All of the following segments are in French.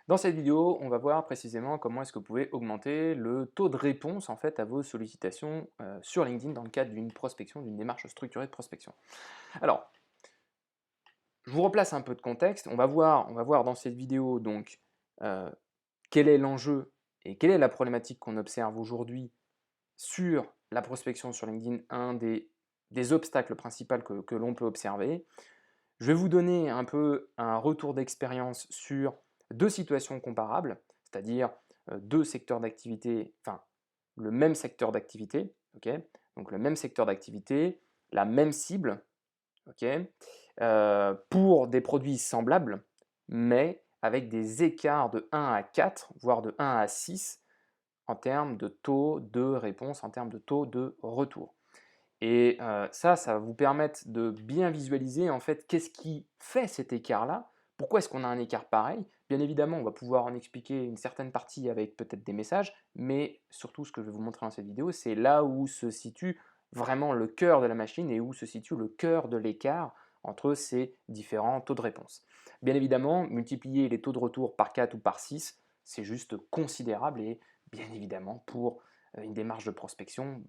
Dans cette vidéo, on va voir précisément comment est-ce que vous pouvez augmenter le taux de réponse en fait à vos sollicitations sur LinkedIn dans le cadre d'une prospection, d'une démarche structurée de prospection. Alors, je vous replace un peu de contexte. On va voir dans cette vidéo donc euh, quel est l'enjeu et quelle est la problématique qu'on observe aujourd'hui sur la prospection sur LinkedIn, des obstacles principaux que l'on peut observer. Je vais vous donner un peu un retour d'expérience sur deux situations comparables, c'est-à-dire deux secteurs d'activité, enfin le même secteur d'activité, ok. Donc le même secteur d'activité, la même cible, ok, pour des produits semblables, mais avec des écarts de 1 à 4, voire de 1 à 6 en termes de taux de réponse, en termes de taux de retour. Et ça va vous permettre de bien visualiser en fait qu'est-ce qui fait cet écart-là, pourquoi est-ce qu'on a un écart pareil. Bien évidemment, on va pouvoir en expliquer une certaine partie avec peut-être des messages, mais surtout ce que je vais vous montrer dans cette vidéo, c'est là où se situe vraiment le cœur de la machine et où se situe le cœur de l'écart entre ces différents taux de réponse. Bien évidemment, multiplier les taux de retour par 4 ou par 6, c'est juste considérable et bien évidemment, pour une démarche de prospection,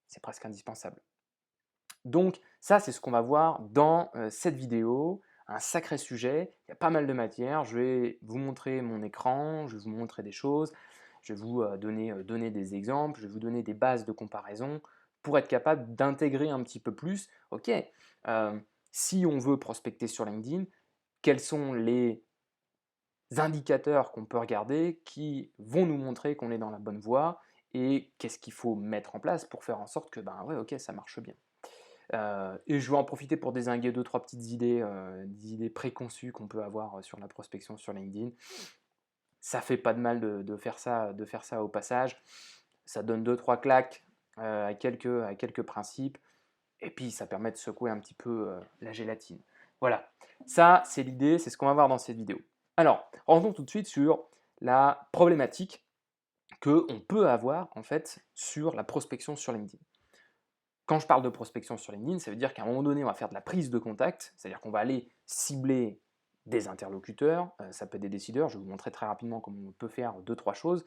c'est presque indispensable. Donc ça, c'est ce qu'on va voir dans cette vidéo, un sacré sujet, il y a pas mal de matière, je vais vous montrer mon écran, je vais vous montrer des choses, je vais vous donner des exemples, je vais vous donner des bases de comparaison pour être capable d'intégrer un petit peu plus, ok, euh, si on veut prospecter sur LinkedIn, quels sont les indicateurs qu'on peut regarder qui vont nous montrer qu'on est dans la bonne voie et qu'est-ce qu'il faut mettre en place pour faire en sorte que, ben ouais, ok, ça marche bien. Et je vais en profiter pour dézinguer deux, trois petites idées, des idées préconçues qu'on peut avoir sur la prospection sur LinkedIn. Ça fait pas de mal de faire ça au passage. Ça donne deux, trois claques à quelques principes. Et puis ça permet de secouer un petit peu la gélatine. Voilà, ça c'est l'idée, c'est ce qu'on va voir dans cette vidéo. Alors, rentrons tout de suite sur la problématique qu'on peut avoir en fait sur la prospection sur LinkedIn. Quand je parle de prospection sur LinkedIn, ça veut dire qu'à un moment donné, on va faire de la prise de contact, c'est-à-dire qu'on va aller cibler des interlocuteurs, ça peut être des décideurs, je vais vous montrer très rapidement comment on peut faire deux, trois choses,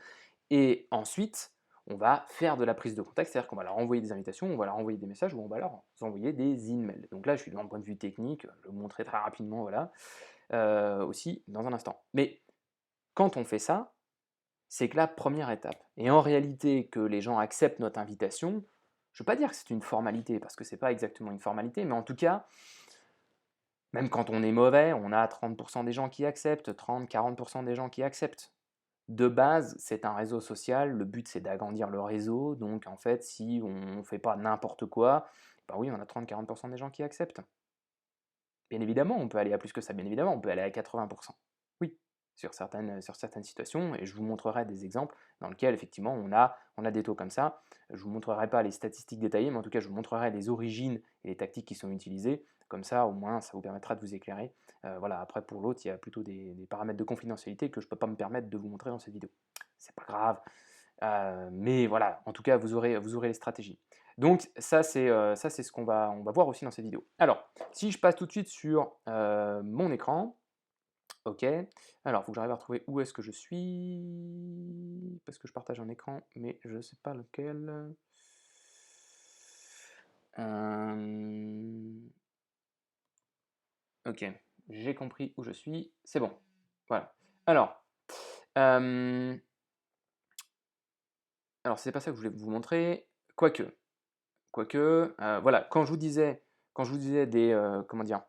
et ensuite, on va faire de la prise de contact, c'est-à-dire qu'on va leur envoyer des invitations, on va leur envoyer des messages, ou on va leur envoyer des emails. Donc là, je suis d'un point de vue technique, je vais vous montrer très rapidement, voilà, aussi dans un instant. Mais quand on fait ça, c'est que la première étape. Et en réalité, que les gens acceptent notre invitation, je ne veux pas dire que c'est une formalité, parce que ce n'est pas exactement une formalité, mais en tout cas, même quand on est mauvais, on a 30% des gens qui acceptent, 30-40% des gens qui acceptent. De base, c'est un réseau social, le but c'est d'agrandir le réseau, donc en fait, si on ne fait pas n'importe quoi, bah oui, on a 30-40% des gens qui acceptent. Bien évidemment, on peut aller à plus que ça, bien évidemment, on peut aller à 80%. Oui, sur certaines situations, et je vous montrerai des exemples dans lesquels effectivement on a des taux comme ça. Je ne vous montrerai pas les statistiques détaillées, mais en tout cas je vous montrerai les origines et les tactiques qui sont utilisées. Comme ça, au moins, ça vous permettra de vous éclairer. Voilà, après pour l'autre, il y a plutôt des paramètres de confidentialité que je ne peux pas me permettre de vous montrer dans cette vidéo. C'est pas grave, mais voilà, en tout cas, vous aurez les stratégies. Donc ça, c'est ce on va voir aussi dans cette vidéo. Alors, si je passe tout de suite sur mon écran, ok. Alors, il faut que j'arrive à retrouver où est-ce que je suis, parce que je partage un écran, mais je ne sais pas lequel. Euh, ok, j'ai compris où je suis, c'est bon. Voilà. Alors, euh, alors c'est pas ça que je voulais vous montrer, quoique. Voilà, quand je vous disais comment dire,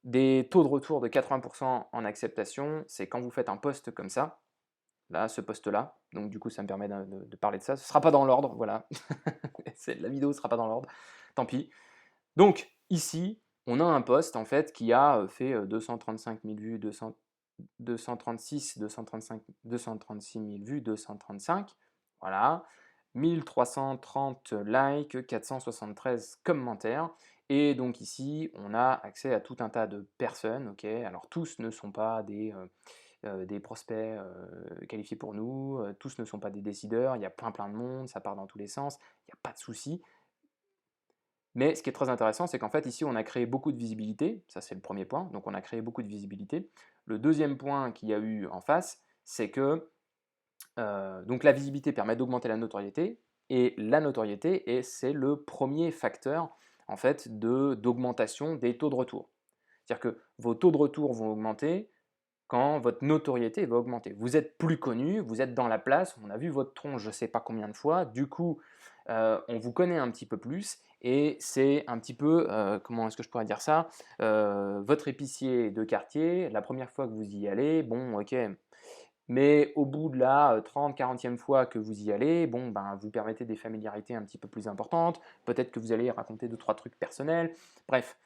des taux de retour de 80% en acceptation, c'est quand vous faites un post comme ça, là, ce post-là, donc du coup ça me permet de parler de ça, ce ne sera pas dans l'ordre, voilà, la vidéo ne sera pas dans l'ordre, tant pis. Donc ici, on a un post en fait qui a fait 235 000 vues, 200, 236, 235, 236 000 vues, 235, voilà, 1330 likes, 473 commentaires. Et donc ici, on a accès à tout un tas de personnes, ok. Alors tous ne sont pas des prospects qualifiés pour nous, tous ne sont pas des décideurs, il y a plein de monde, ça part dans tous les sens, il n'y a pas de souci. Mais ce qui est très intéressant, c'est qu'en fait, ici, on a créé beaucoup de visibilité. Ça, c'est le premier point. Donc, on a créé beaucoup de visibilité. Le deuxième point qu'il y a eu en face, c'est que donc la visibilité permet d'augmenter la notoriété. Et la notoriété, c'est le premier facteur en fait d'augmentation des taux de retour. C'est-à-dire que vos taux de retour vont augmenter quand votre notoriété va augmenter. Vous êtes plus connu, vous êtes dans la place, on a vu votre tronche je ne sais pas combien de fois, du coup on vous connaît un petit peu plus et c'est un petit peu, comment est-ce que je pourrais dire ça, votre épicier de quartier, la première fois que vous y allez, bon ok, mais au bout de la 30, 40e fois que vous y allez, bon, ben, vous permettez des familiarités un petit peu plus importantes, peut-être que vous allez raconter 2-3 trucs personnels, bref,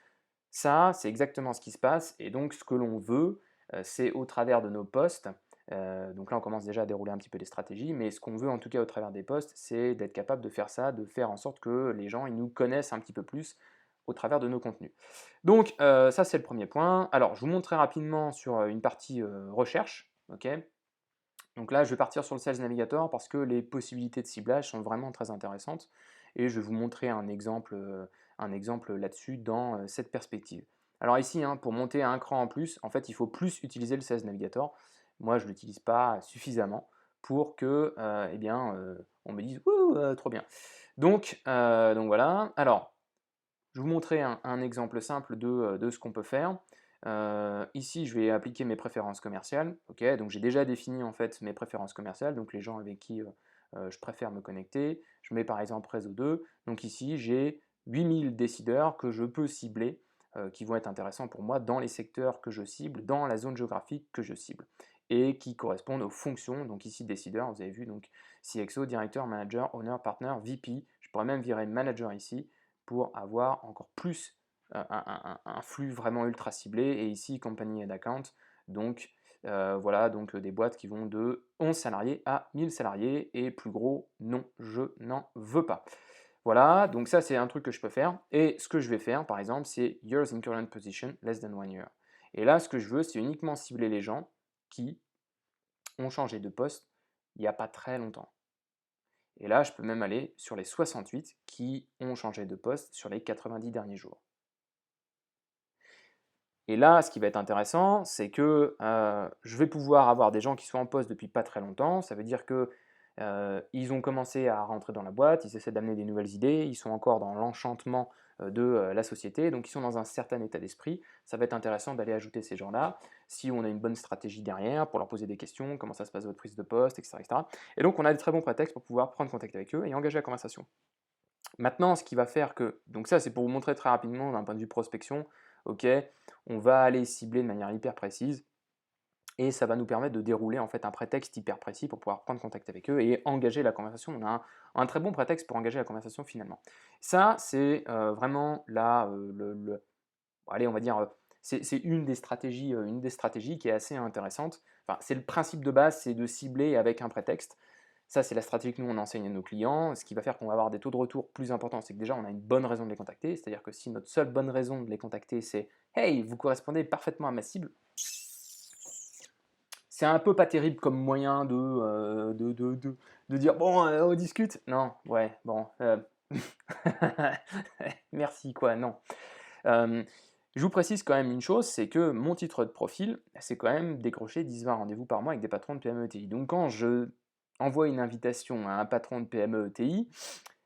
ça, c'est exactement ce qui se passe. Et donc, ce que l'on veut, c'est au travers de nos posts, donc là, on commence déjà à dérouler un petit peu des stratégies, mais ce qu'on veut en tout cas au travers des posts, c'est d'être capable de faire ça, de faire en sorte que les gens ils nous connaissent un petit peu plus au travers de nos contenus. Donc, ça, c'est le premier point. Alors, je vous montre très rapidement sur une partie recherche. Ok. Donc là, je vais partir sur le Sales Navigator parce que les possibilités de ciblage sont vraiment très intéressantes et je vais vous montrer un exemple là-dessus dans cette perspective. Alors ici, hein, pour monter un cran en plus, en fait, il faut plus utiliser le Sales Navigator. Moi, je ne l'utilise pas suffisamment pour que, eh bien, on me dise « Ouh, trop bien ». Donc voilà. Alors, je vais vous montrer un exemple simple de ce qu'on peut faire. Ici, je vais appliquer mes préférences commerciales. Ok, donc j'ai déjà défini en fait mes préférences commerciales, donc les gens avec qui je préfère me connecter. Je mets par exemple réseau 2. Donc ici, j'ai 8000 décideurs que je peux cibler, qui vont être intéressants pour moi dans les secteurs que je cible, dans la zone géographique que je cible, et qui correspondent aux fonctions. Donc ici, décideur, vous avez vu, donc CXO, directeur, manager, owner, partner, VP. Je pourrais même virer manager ici pour avoir encore plus un flux vraiment ultra ciblé. Et ici, company and account, donc voilà, donc des boîtes qui vont de 11 salariés à 1000 salariés, et plus gros, non, je n'en veux pas. Voilà, donc ça c'est un truc que je peux faire. Et ce que je vais faire, par exemple, c'est Years in current position, less than 1 year. Et là, ce que je veux, c'est uniquement cibler les gens qui ont changé de poste il n'y a pas très longtemps. Et là, je peux même aller sur les 68 qui ont changé de poste sur les 90 derniers jours. Et là, ce qui va être intéressant, c'est que je vais pouvoir avoir des gens qui sont en poste depuis pas très longtemps. Ça veut dire que ils ont commencé à rentrer dans la boîte, ils essaient d'amener des nouvelles idées, ils sont encore dans l'enchantement de la société, donc ils sont dans un certain état d'esprit. Ça va être intéressant d'aller ajouter ces gens-là, si on a une bonne stratégie derrière, pour leur poser des questions, comment ça se passe votre prise de poste, etc., etc. Et donc on a des très bons prétextes pour pouvoir prendre contact avec eux et engager la conversation. Maintenant, ce qui va faire que, donc ça c'est pour vous montrer très rapidement d'un point de vue prospection, ok, on va aller cibler de manière hyper précise et ça va nous permettre de dérouler en fait un prétexte hyper précis pour pouvoir prendre contact avec eux et engager la conversation. On a un très bon prétexte pour engager la conversation finalement. Ça, c'est vraiment là, allez, on va dire, c'est une des stratégies qui est assez intéressante. Enfin, c'est le principe de base, c'est de cibler avec un prétexte. Ça, c'est la stratégie que nous, on enseigne à nos clients. Ce qui va faire qu'on va avoir des taux de retour plus importants, c'est que déjà, on a une bonne raison de les contacter. C'est-à-dire que si notre seule bonne raison de les contacter, c'est «Hey, vous correspondez parfaitement à ma cible», c'est un peu pas terrible comme moyen de dire «Bon, on discute». Non, ouais, bon, merci quoi, non. Euh, je vous précise quand même une chose, c'est que mon titre de profil, c'est quand même décrocher 10-20 rendez-vous par mois avec des patrons de PME ETI. Donc quand je envoie une invitation à un patron de PME ETI,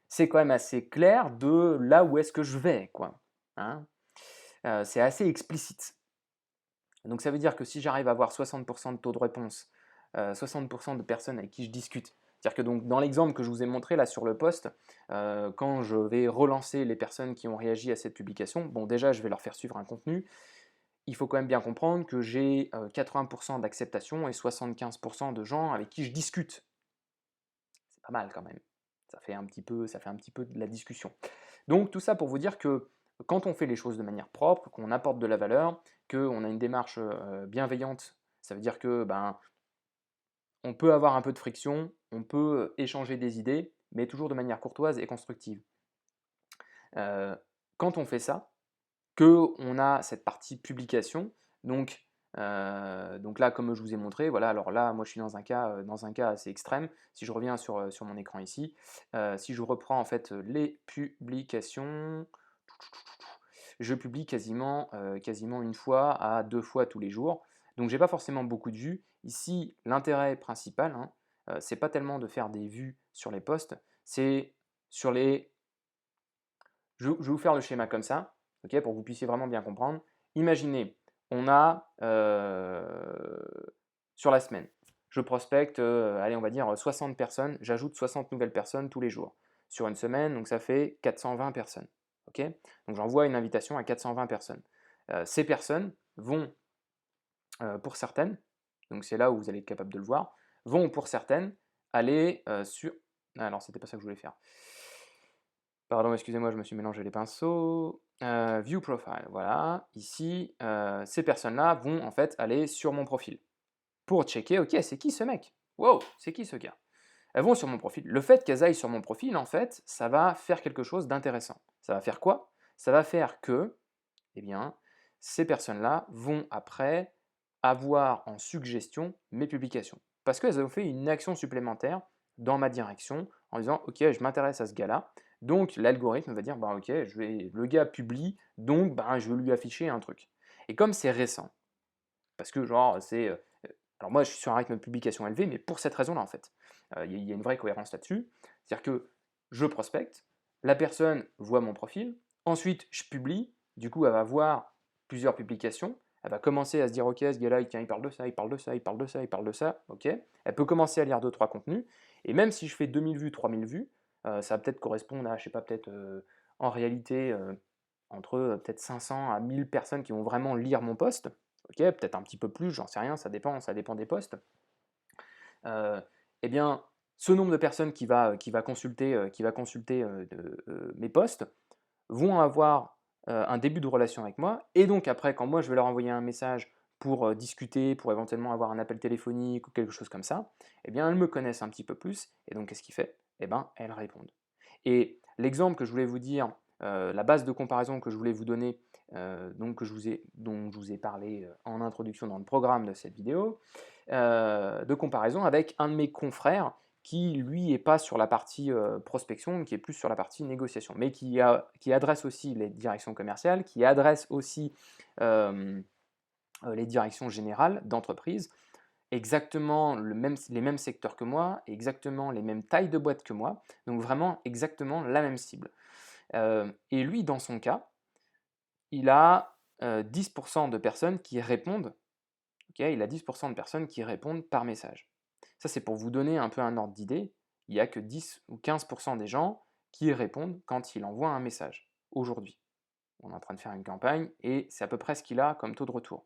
c'est quand même assez clair de là où est-ce que je vais, quoi. Hein. C'est assez explicite. Donc ça veut dire que si j'arrive à avoir 60% de taux de réponse, 60% de personnes avec qui je discute, c'est-à-dire que donc dans l'exemple que je vous ai montré là sur le post, quand je vais relancer les personnes qui ont réagi à cette publication, bon déjà je vais leur faire suivre un contenu, il faut quand même bien comprendre que j'ai 80% d'acceptation et 75% de gens avec qui je discute. C'est pas mal quand même. Ça fait un petit peu de la discussion. Donc tout ça pour vous dire que quand on fait les choses de manière propre, qu'on apporte de la valeur, qu'on a une démarche bienveillante, ça veut dire que ben, on peut avoir un peu de friction, on peut échanger des idées, mais toujours de manière courtoise et constructive. Quand on fait ça, qu'on a cette partie publication, donc là, comme je vous ai montré, voilà, alors là, moi je suis dans un cas assez extrême. Si je reviens sur mon écran ici, si je reprends en fait les publications, je publie quasiment une fois à 2 fois tous les jours. Donc j'ai pas forcément beaucoup de vues. Ici, l'intérêt principal, hein, c'est pas tellement de faire des vues sur les posts, c'est sur les. Je vais vous faire le schéma comme ça, ok, pour que vous puissiez vraiment bien comprendre. Imaginez, on a sur la semaine, je prospecte, allez, on va dire 60 personnes, j'ajoute 60 nouvelles personnes tous les jours. Sur une semaine, donc ça fait 420 personnes. Ok, donc j'envoie une invitation à 420 personnes. Ces personnes vont, pour certaines, donc c'est là où vous allez être capable de le voir, vont pour certaines aller sur. Ah, alors, c'était pas ça que je voulais faire. Pardon, excusez-moi, je me suis mélangé les pinceaux. View profile, voilà. Ici, ces personnes-là vont en fait aller sur mon profil pour checker, ok, c'est qui ce mec? Wow, c'est qui ce gars? Elles vont sur mon profil. Le fait qu'elles aillent sur mon profil, en fait, ça va faire quelque chose d'intéressant. Ça va faire quoi? Ça va faire que, eh bien, ces personnes-là vont après avoir en suggestion mes publications. Parce qu'elles ont fait une action supplémentaire dans ma direction en disant, ok, je m'intéresse à ce gars-là. Donc l'algorithme va dire, bah, ok, le gars publie, donc bah, je vais lui afficher un truc. Et comme c'est récent, parce que genre c'est alors moi, je suis sur un rythme de publication élevé, mais pour cette raison-là, en fait. Il y a une vraie cohérence là-dessus. C'est-à-dire que je prospecte, la personne voit mon profil, ensuite je publie, du coup elle va voir plusieurs publications, elle va commencer à se dire, ok, ce gars-là, tiens, il parle de ça, il parle de ça, il parle de ça, il parle de ça, ok. Elle peut commencer à lire 2 3 contenus, et même si je fais 2000 vues, 3000 vues, ça va peut-être correspondre à, je sais pas, peut-être en réalité, entre peut-être 500 à 1000 personnes qui vont vraiment lire mon post, ok, peut-être un petit peu plus, j'en sais rien, ça dépend des postes. Eh bien, ce nombre de personnes qui va consulter mes posts vont avoir un début de relation avec moi, et donc après, quand moi je vais leur envoyer un message pour discuter, pour éventuellement avoir un appel téléphonique ou quelque chose comme ça, eh bien, elles me connaissent un petit peu plus, et donc qu'est-ce qui fait? Eh bien, elles répondent. Et l'exemple que je voulais vous dire, la base de comparaison que je voulais vous donner, donc dont je vous ai parlé en introduction dans le programme de cette vidéo, de comparaison avec un de mes confrères qui, lui, n'est pas sur la partie prospection, qui est plus sur la partie négociation, mais qui adresse aussi les directions commerciales, qui adresse aussi euh, les directions générales d'entreprise, exactement les mêmes secteurs que moi, exactement les mêmes tailles de boîte que moi, donc vraiment exactement la même cible. Et lui, dans son cas, il a 10% de personnes qui répondent, ok, il a 10% de personnes qui répondent par message. Ça, c'est pour vous donner un peu un ordre d'idée. Il n'y a que 10 ou 15% des gens qui répondent quand il envoie un message. Aujourd'hui, on est en train de faire une campagne et c'est à peu près ce qu'il a comme taux de retour.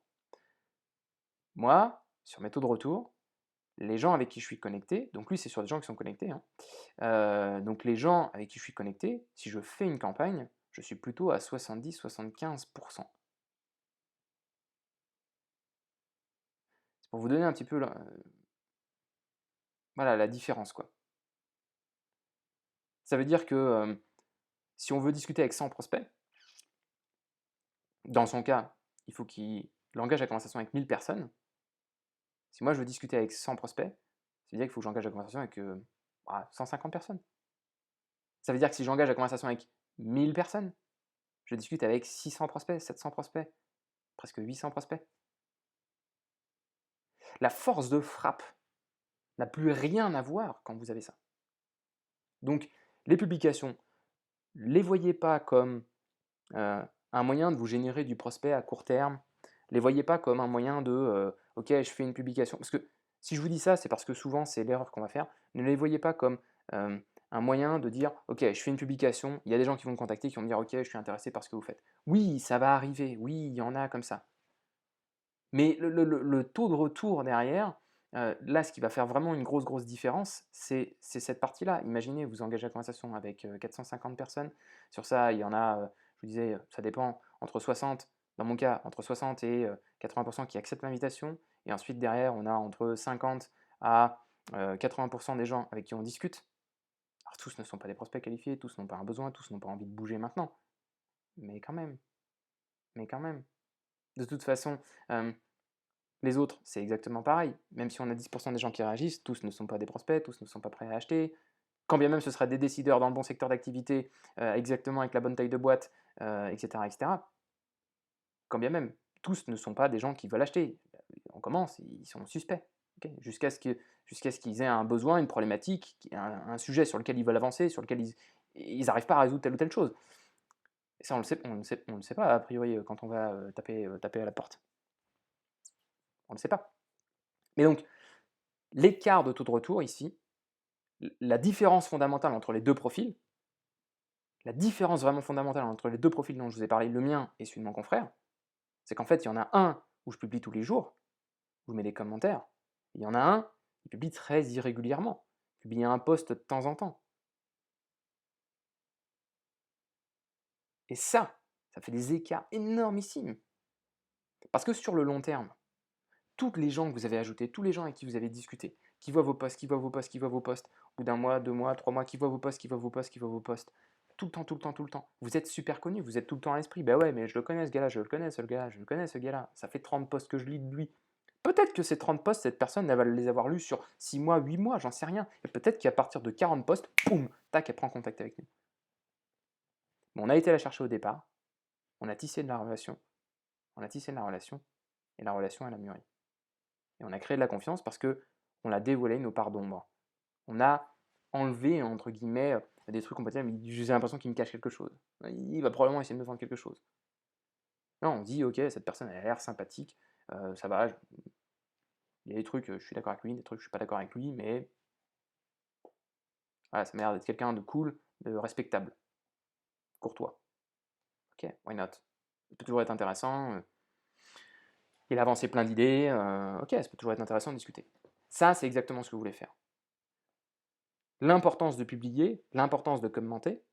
Moi, sur mes taux de retour, les gens avec qui je suis connecté, donc lui c'est sur des gens qui sont connectés, hein, donc les gens avec qui je suis connecté, si je fais une campagne, je suis plutôt à 70-75%. C'est pour vous donner un petit peu voilà, la différence, quoi. Ça veut dire que si on veut discuter avec 100 prospects, dans son cas, il faut qu'il engage la conversation avec 1000 personnes. Si moi je veux discuter avec 100 prospects, ça veut dire qu'il faut que j'engage la conversation avec 150 personnes. Ça veut dire que si j'engage la conversation avec 1000 personnes, je discute avec 600 prospects, 700 prospects, presque 800 prospects. La force de frappe n'a plus rien à voir quand vous avez ça. Donc, les publications, ne les voyez pas comme un moyen de vous générer du prospect à court terme. Ne les voyez pas comme un moyen de ok, je fais une publication. Parce que si je vous dis ça, c'est parce que souvent c'est l'erreur qu'on va faire. Ne les voyez pas comme un moyen de dire ok, je fais une publication, il y a des gens qui vont me contacter, qui vont me dire ok, je suis intéressé par ce que vous faites. Oui, ça va arriver, oui, il y en a comme ça. Mais le taux de retour derrière, là, ce qui va faire vraiment une grosse différence, c'est cette partie-là. Imaginez, vous engagez la conversation avec 450 personnes. Sur ça, il y en a, je vous disais, ça dépend, entre 60, dans mon cas, entre 60 et 80% qui acceptent l'invitation. Et ensuite, derrière, on a entre 50 à 80% des gens avec qui on discute. Alors, tous ne sont pas des prospects qualifiés, tous n'ont pas un besoin, tous n'ont pas envie de bouger maintenant. Mais quand même, mais quand même. De toute façon, les autres, c'est exactement pareil. Même si on a 10% des gens qui réagissent, tous ne sont pas des prospects, tous ne sont pas prêts à acheter. quand bien même ce seraient des décideurs dans le bon secteur d'activité, exactement avec la bonne taille de boîte, etc., etc., quand bien même, tous ne sont pas des gens qui veulent acheter. On commence, ils sont suspects, ok, jusqu'à ce qu'ils aient un besoin, une problématique, un sujet sur lequel ils veulent avancer, sur lequel ils n'arrivent pas à résoudre telle ou telle chose. Et ça, on le sait pas, a priori, quand on va taper à la porte. On ne le sait pas. Mais donc, l'écart de taux de retour ici, la différence fondamentale entre les deux profils, la différence vraiment fondamentale entre les deux profils dont je vous ai parlé, le mien et celui de mon confrère, c'est qu'en fait, il y en a un où je publie tous les jours, où je mets des commentaires. Il y en a un qui publie très irrégulièrement, publie un post de temps en temps. Et ça fait des écarts énormissimes. Parce que sur le long terme, tous les gens que vous avez ajoutés, tous les gens avec qui vous avez discuté, qui voient vos posts, qui voient vos posts, qui voient vos posts, au bout d'un mois, 2 mois, 3 mois, qui voient vos posts, qui voient vos posts, qui voient vos posts, tout le temps, tout le temps, tout le temps. Vous êtes super connu, vous êtes tout le temps à l'esprit. Ben ouais, mais je le connais ce gars-là, je le connais ce gars-là, je le connais ce gars-là. Ça fait 30 posts que je lis de lui. Peut-être que ces 30 posts, cette personne, elle va les avoir lus sur 6 mois, 8 mois, j'en sais rien. Et peut-être qu'à partir de 40 posts, boum, tac, elle prend contact avec nous. Bon, on a été la chercher au départ, on a tissé de la relation, on a tissé de la relation, et la relation, elle a mûri. Et on a créé de la confiance parce que on a dévoilé nos parts d'ombre. On a enlevé, entre guillemets, des trucs qu'on peut dire, mais j'ai l'impression qu'il me cache quelque chose. Il va probablement essayer de me vendre quelque chose. Non, on dit, ok, cette personne elle a l'air sympathique, ça va, il y a des trucs, je suis d'accord avec lui, des trucs, je suis pas d'accord avec lui, mais voilà, ça m'a l'air d'être quelqu'un de cool, de respectable, courtois. Ok, why not? Ça peut toujours être intéressant, il a avancé plein d'idées, ok, ça peut toujours être intéressant de discuter. Ça, c'est exactement ce que vous voulez faire. L'importance de publier, l'importance de commenter,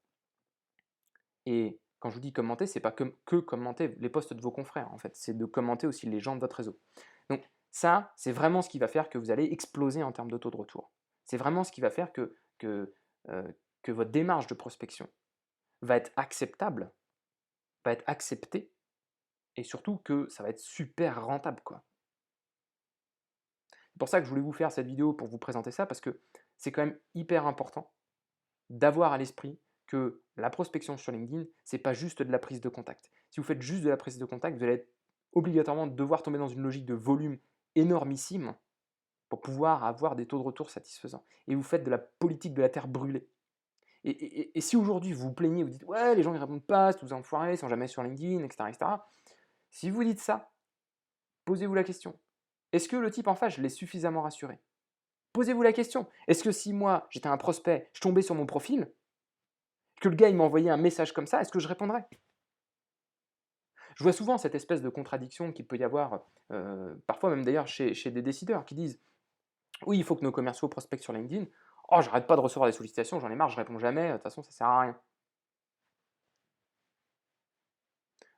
et quand je vous dis commenter, c'est pas que commenter les posts de vos confrères, en fait, c'est de commenter aussi les gens de votre réseau. Donc ça, c'est vraiment ce qui va faire que vous allez exploser en termes de taux de retour. C'est vraiment ce qui va faire que votre démarche de prospection va être acceptable, va être acceptée, et surtout que ça va être super rentable, quoi. C'est pour ça que je voulais vous faire cette vidéo pour vous présenter ça, parce que c'est quand même hyper important d'avoir à l'esprit que la prospection sur LinkedIn, c'est pas juste de la prise de contact. Si vous faites juste de la prise de contact, vous allez obligatoirement devoir tomber dans une logique de volume énormissime pour pouvoir avoir des taux de retour satisfaisants. Et vous faites de la politique de la terre brûlée. Et si aujourd'hui vous vous plaignez, vous dites ouais, les gens ne répondent pas, c'est tous enfoirés, ils sont jamais sur LinkedIn, etc. Si vous dites ça, posez-vous la question. Est-ce que le type en face, je l'ai suffisamment rassuré? Posez-vous la question. Est-ce que si moi, j'étais un prospect, je tombais sur mon profil, que le gars il m'envoyait un message comme ça, est-ce que je répondrais? Je vois souvent cette espèce de contradiction qu'il peut y avoir, parfois même d'ailleurs chez des décideurs qui disent oui, il faut que nos commerciaux prospectent sur LinkedIn. Oh, j'arrête pas de recevoir des sollicitations, j'en ai marre, je réponds jamais, de toute façon ça sert à rien.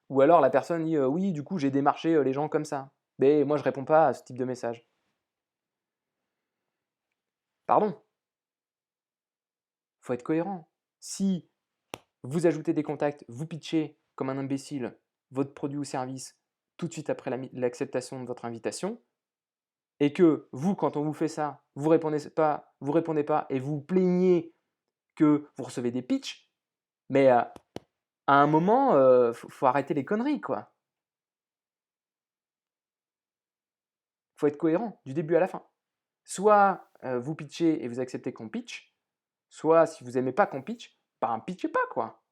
Ou alors la personne dit oui, du coup j'ai démarché les gens comme ça. Mais moi je réponds pas à ce type de message. Pardon, faut être cohérent. Si vous ajoutez des contacts, vous pitchez comme un imbécile votre produit ou service tout de suite après l'acceptation de votre invitation, et que vous, quand on vous fait ça, vous répondez pas et vous plaignez que vous recevez des pitchs, mais à un moment, faut arrêter les conneries, quoi. Faut être cohérent du début à la fin. Soit vous pitchez et vous acceptez qu'on pitch, soit si vous n'aimez pas qu'on pitch, ben pitchez pas, quoi.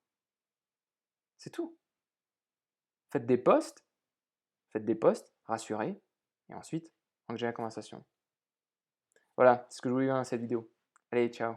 C'est tout. Faites des posts, rassurez, et ensuite, engagez la conversation. Voilà, c'est ce que je voulais dire dans cette vidéo. Allez, ciao.